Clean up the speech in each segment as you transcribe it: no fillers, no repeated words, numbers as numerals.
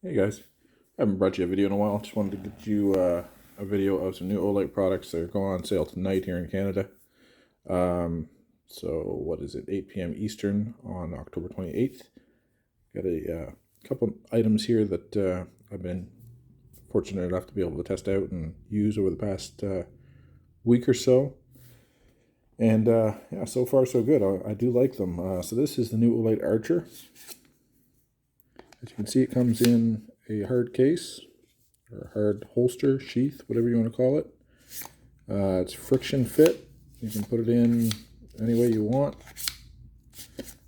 Hey guys, I haven't brought you a video in a while. Just wanted to get you a video of some new Olight products that are going on sale tonight here in Canada. So what is it, 8 p.m. Eastern on October 28th. Got a couple items here that I've been fortunate enough to be able to test out and use over the past week or so. And yeah, so far so good. I do like them. So this is the new Olight Archer. As you can see, it comes in a hard case, or a hard holster, sheath, whatever you want to call it. It's friction fit. You can put it in any way you want.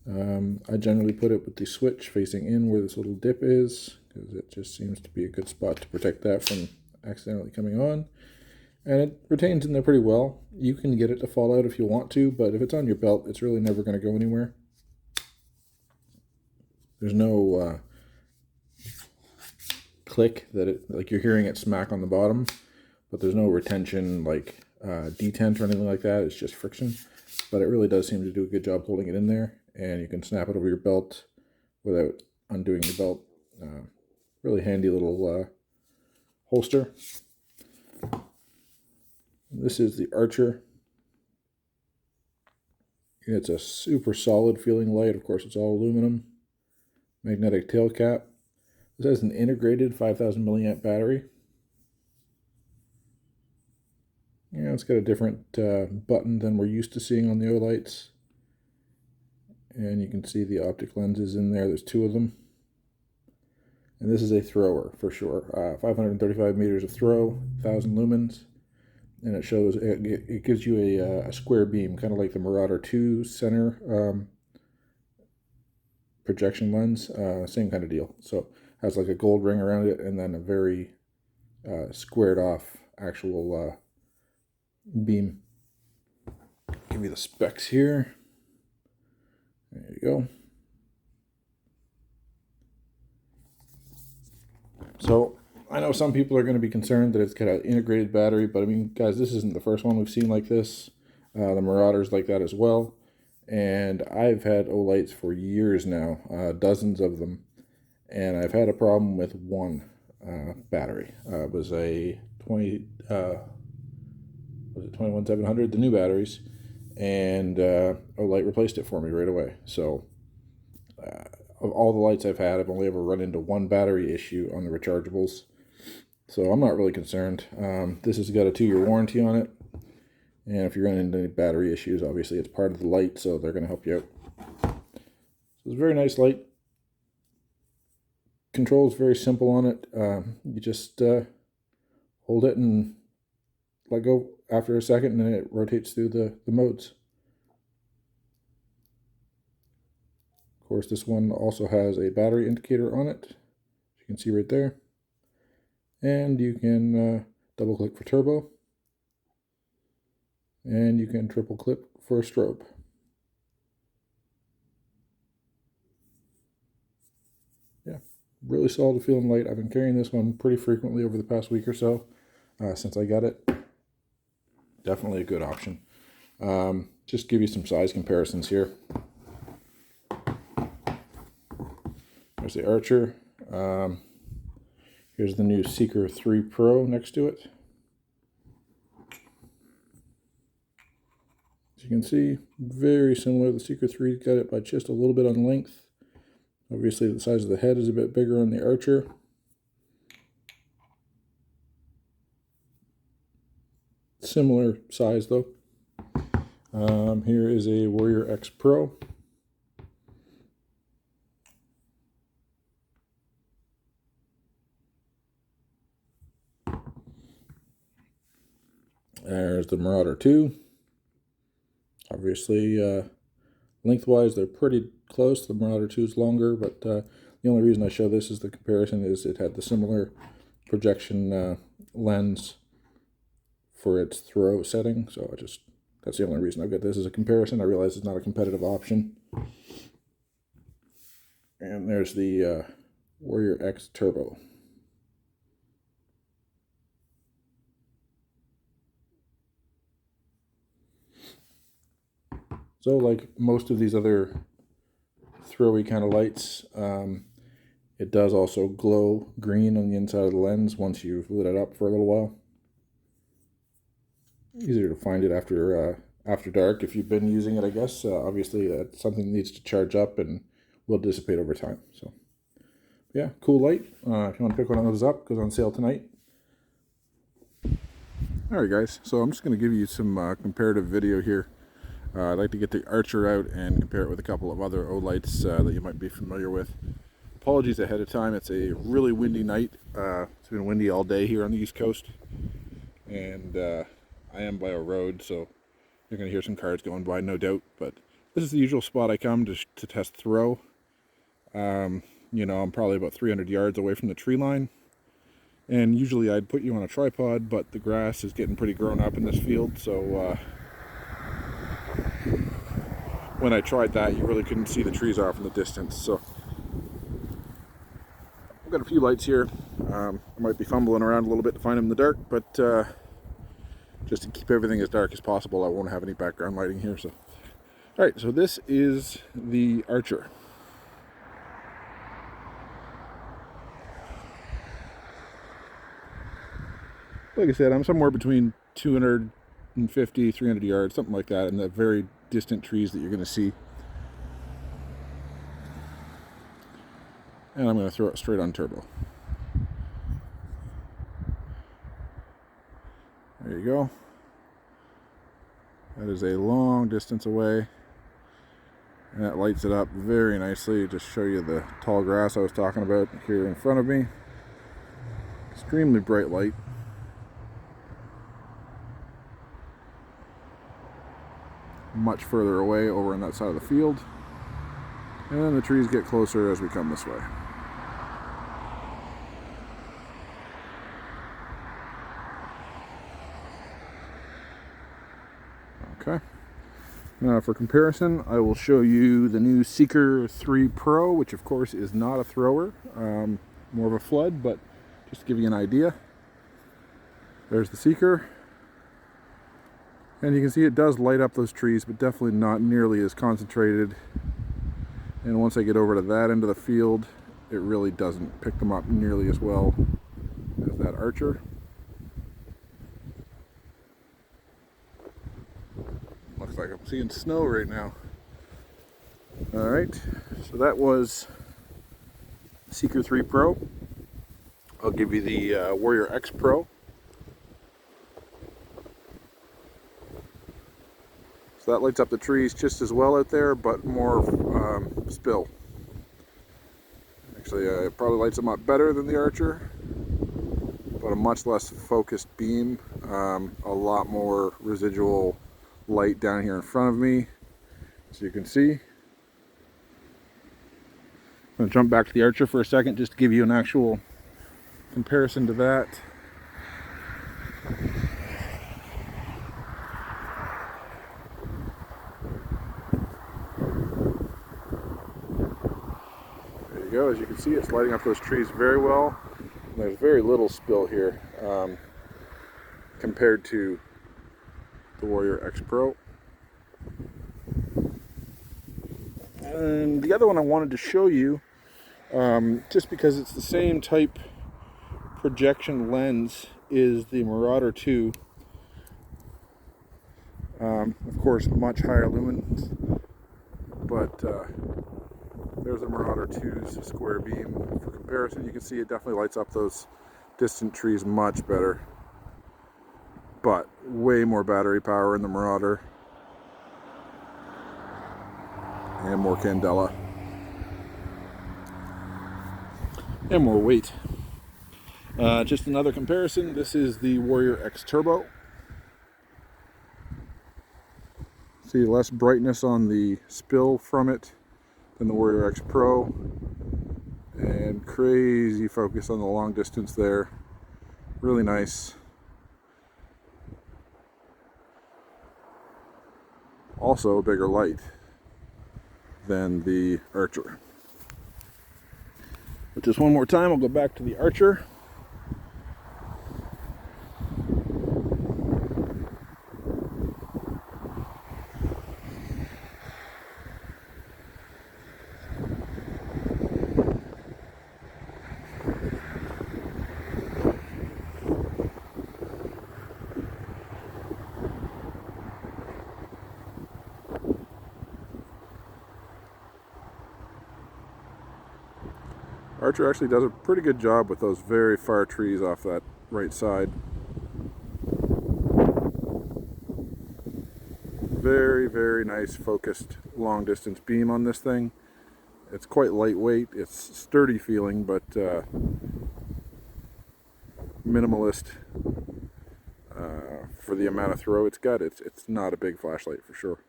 I generally put it with the switch facing in where this little dip is, because it just seems to be a good spot to protect that from accidentally coming on. And it retains in there pretty well. You can get it to fall out if you want to, but if it's on your belt, it's really never going to go anywhere. There's no click that it, like you're hearing it smack on the bottom, but there's no retention like detent or anything like that. It's just friction, but it really does seem to do a good job holding it in there, and you can snap it over your belt without undoing your belt. Really handy little holster. This is the Archer. It's a super solid feeling light. Of course, it's all aluminum. Magnetic tail cap. This has an integrated 5,000 milliamp battery. Yeah, it's got a different button than we're used to seeing on the Olights. And you can see the optic lenses in there. There's two of them. And this is a thrower for sure. 535 meters of throw, 1,000 lumens. And it shows, it gives you a square beam, kind of like the Marauder 2 center projection lens. Same kind of deal. So has like a gold ring around it, and then a very squared off actual beam. Give you the specs here. There you go. So I know some people are going to be concerned that it's got an integrated battery, but I mean, guys, this isn't the first one we've seen like this. The Marauders like that as well. And I've had Olights for years now, dozens of them. And I've had a problem with one battery. It was a 21700, the new batteries, and Olight replaced it for me right away. So of all the lights I've had, I've only ever run into one battery issue on the rechargeables. So I'm not really concerned. This has got a 2-year warranty on it. And if you run into any battery issues, obviously it's part of the light, so they're going to help you out. So it's a very nice light. Control is very simple on it. You just hold it and let go after a second, and then it rotates through the modes. Of course, this one also has a battery indicator on it, as you can see right there. And you can double click for turbo. And you can triple click for a strobe. Yeah, really solid feeling light. I've been carrying this one pretty frequently over the past week or so since I got it. Definitely a good option. Just give you some size comparisons here. There's the Archer. Here's the new Seeker 3 Pro next to it. As you can see, very similar. The Seeker 3 got it by just a little bit on length. Obviously, the size of the head is a bit bigger on the Archer. Similar size though. Here is a Warrior X Pro. There's the Marauder 2. Obviously, lengthwise, they're pretty close. The Marauder 2 is longer, but the only reason I show this as the comparison is it had the similar projection lens for its throw setting. So that's the only reason I've got this as a comparison. I realize it's not a competitive option. And there's the Warrior X Turbo. So like most of these other throwy kind of lights, It does also glow green on the inside of the lens once you've lit it up for a little while. Easier to find it after dark if you've been using it, I guess. Obviously, that's something that needs to charge up and will dissipate over time. So, yeah, cool light. If you want to pick one of those up, it goes on sale tonight. Alright guys, so I'm just going to give you some comparative video here. I'd like to get the Archer out and compare it with a couple of other Olights that you might be familiar with. Apologies ahead of time, it's a really windy night. It's been windy all day here on the East Coast. And I am by a road, so you're going to hear some cars going by, no doubt. But this is the usual spot I come to test throw. You know, I'm probably about 300 yards away from the tree line. And usually I'd put you on a tripod, but the grass is getting pretty grown up in this field, so when I tried that, you really couldn't see the trees off in the distance. So I've got a few lights here. I might be fumbling around a little bit to find them in the dark, but just to keep everything as dark as possible, I won't have any background lighting here. So, all right, so this is the Archer. Like I said, I'm somewhere between 250, 300 yards, something like that, in the very distant trees that you're going to see. And I'm going to throw it straight on turbo. There you go. That is a long distance away. And that lights it up very nicely. Just show you the tall grass I was talking about here in front of me. Extremely bright light. Much further away over on that side of the field, and then the trees get closer as we come this way. Okay, now for comparison, I will show you the new Seeker 3 Pro, which of course is not a thrower, more of a flood, but just to give you an idea. There's the Seeker. And you can see it does light up those trees, but definitely not nearly as concentrated. And once I get over to that end of the field, it really doesn't pick them up nearly as well as that Archer. Looks like I'm seeing snow right now. Alright, so that was Seeker 3 Pro. I'll give you the Warrior X Pro. So that lights up the trees just as well out there, but more spill. Actually, it probably lights them up better than the Archer, but a much less focused beam. A lot more residual light down here in front of me, as you can see. I'm going to jump back to the Archer for a second just to give you an actual comparison to that. Go. As you can see, it's lighting up those trees very well. And there's very little spill here compared to the Warrior X Pro. And the other one I wanted to show you, just because it's the same type projection lens, is the Marauder 2. Of course, much higher lumens, but there's the Marauder 2's square beam. For comparison, you can see it definitely lights up those distant trees much better. But way more battery power in the Marauder. And more candela. And more weight. Just another comparison, this is the Warrior X Turbo. See less brightness on the spill from it than the Warrior X Pro, and crazy focus on the long distance there. Really nice. Also a bigger light than the Archer. But just one more time, I'll go back to the Archer. Archer actually does a pretty good job with those very far trees off that right side. Very, very nice focused long distance beam on this thing. It's quite lightweight, it's sturdy feeling, but minimalist for the amount of throw it's got. It's not a big flashlight for sure.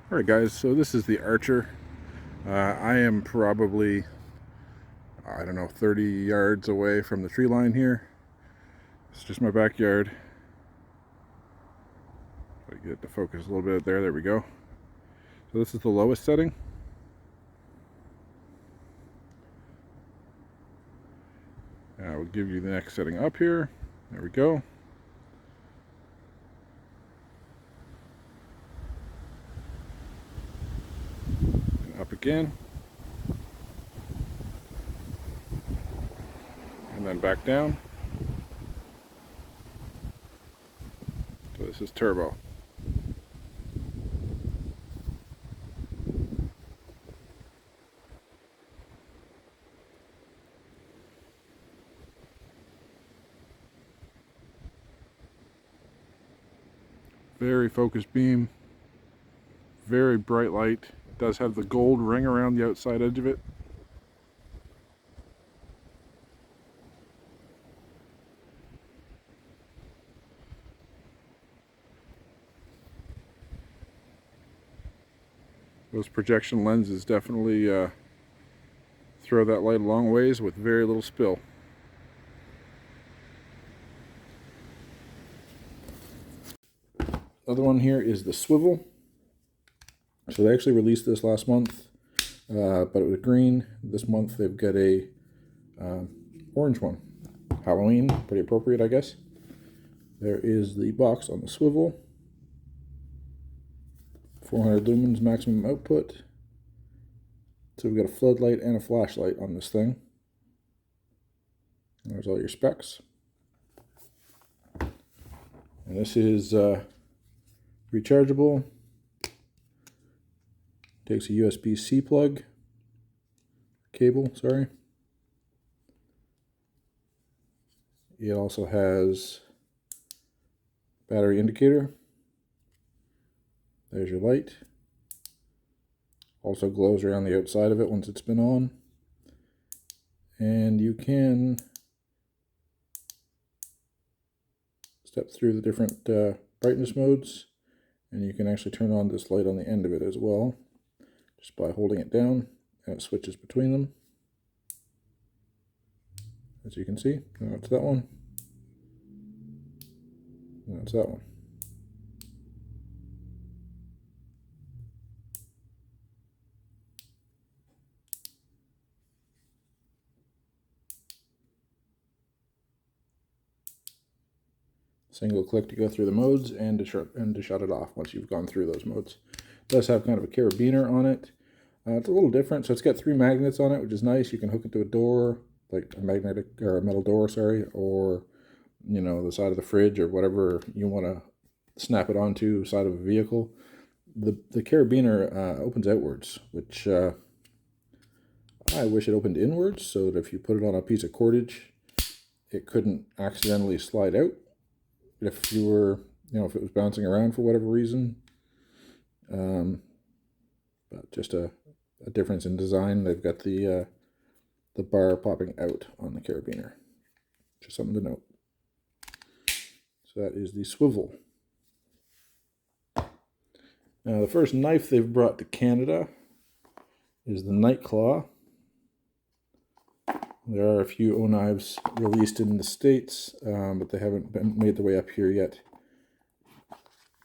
Alright guys, so this is the Archer. I am probably, I don't know, 30 yards away from the tree line here. It's just my backyard. I get it to focus a little bit there we go. So this is the lowest setting. We'll give you the next setting up here. There we go. And up again. And then back down. So this is turbo. Very focused beam, very bright light. It does have the gold ring around the outside edge of it. Those projection lenses definitely throw that light a long ways with very little spill. Other one here is the Swivel. So they actually released this last month, but it was green. This month they've got a orange one. Halloween, pretty appropriate, I guess. There is the box on the Swivel. 400 lumens maximum output. So we've got a floodlight and a flashlight on this thing. And there's all your specs. And this is rechargeable. Takes a USB-C plug. Cable, sorry. It also has battery indicator. There's your light. Also glows around the outside of it once it's been on. And you can step through the different brightness modes, and you can actually turn on this light on the end of it as well, just by holding it down, and it switches between them. As you can see, now it's that one, and it's that one. Single click to go through the modes and to shut it off once you've gone through those modes. It does have kind of a carabiner on it. It's a little different, so it's got 3 magnets on it, which is nice. You can hook it to a door, like a magnetic or a metal door, sorry, or you know, the side of the fridge or whatever you want to snap it onto, side of a vehicle. The carabiner opens outwards, which I wish it opened inwards, so that if you put it on a piece of cordage, it couldn't accidentally slide out. If you were, you know, if it was bouncing around for whatever reason. But just a difference in design. They've got the bar popping out on the carabiner. Just something to note. So that is the Swivel. Now the first knife they've brought to Canada is the Nightclaw. There are a few O-knives released in the States, but they haven't made their way up here yet.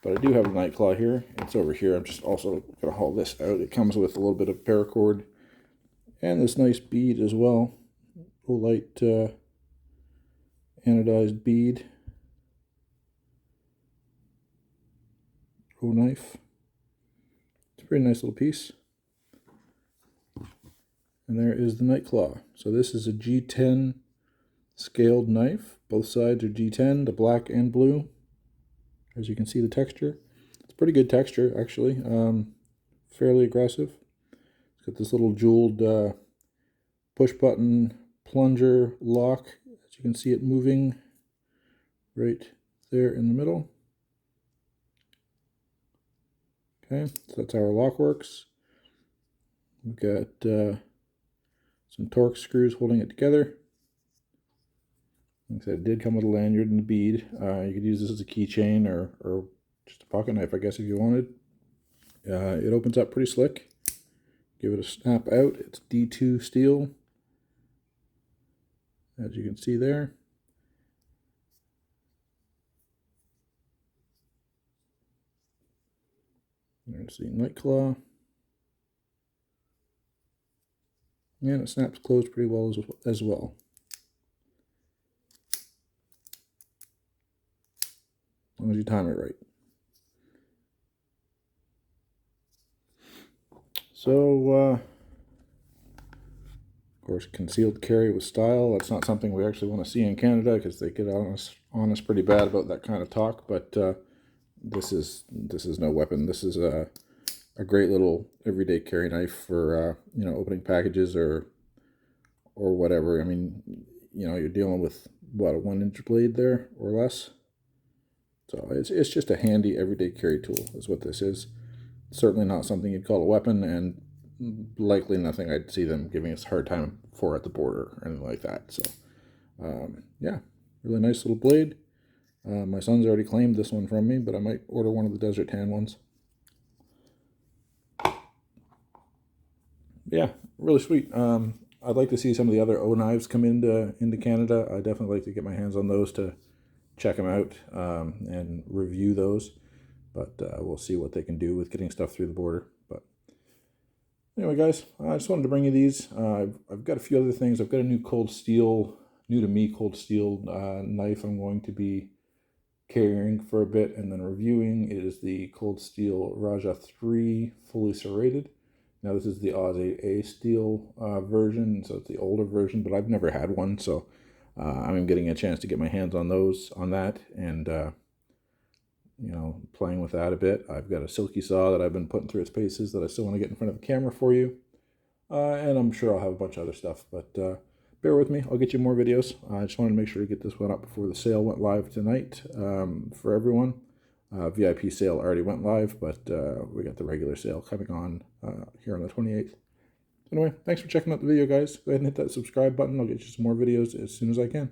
But I do have a Nightclaw here. It's over here. I'm just also going to haul this out. It comes with a little bit of paracord and this nice bead as well. Olight anodized bead. O-knife. It's a pretty nice little piece. And there is the Nightclaw. So this is a G10 scaled knife. Both sides are G10, the black and blue. As you can see, the texture. pretty good texture, actually. Fairly aggressive. It's got this little jeweled push button plunger lock. As you can see it moving right there in the middle. Okay, so that's how our lock works. We've got some Torx screws holding it together. Like I said, it did come with a lanyard and a bead. You could use this as a keychain or just a pocket knife, I guess, if you wanted. It opens up pretty slick. Give it a snap out. It's D2 steel, as you can see there. There's the Nightclaw. And it snaps closed pretty well as well. As long as you time it right. So, of course, concealed carry with style. That's not something we actually want to see in Canada because they get on us pretty bad about that kind of talk. But this is no weapon. This is a great little everyday carry knife for you know, opening packages or whatever. I mean, you know, you're dealing with what, a 1-inch blade there or less. So it's just a handy everyday carry tool is what this is. Certainly not something you'd call a weapon, and likely nothing I'd see them giving us a hard time for at the border or anything like that. So yeah, really nice little blade. My son's already claimed this one from me, but I might order one of the Desert Tan ones. Yeah, really sweet. I'd like to see some of the other O knives come into Canada. I'd definitely like to get my hands on those to check them out and review those. But we'll see what they can do with getting stuff through the border. But anyway, guys, I just wanted to bring you these. I've got a few other things. I've got a new cold steel, new to me cold steel knife I'm going to be carrying for a bit and then reviewing. It is the Cold Steel Raja 3 fully serrated. Now this is the Oz 8A steel version, so it's the older version, but I've never had one, so I'm getting a chance to get my hands on that, and you know, playing with that a bit. I've got a silky saw that I've been putting through its paces that I still want to get in front of the camera for you, and I'm sure I'll have a bunch of other stuff, but bear with me. I'll get you more videos. I just wanted to make sure to get this one up before the sale went live tonight for everyone. VIP sale already went live, but we got the regular sale coming on here on the 28th. Anyway, thanks for checking out the video, guys. Go ahead and hit that subscribe button. I'll get you some more videos as soon as I can.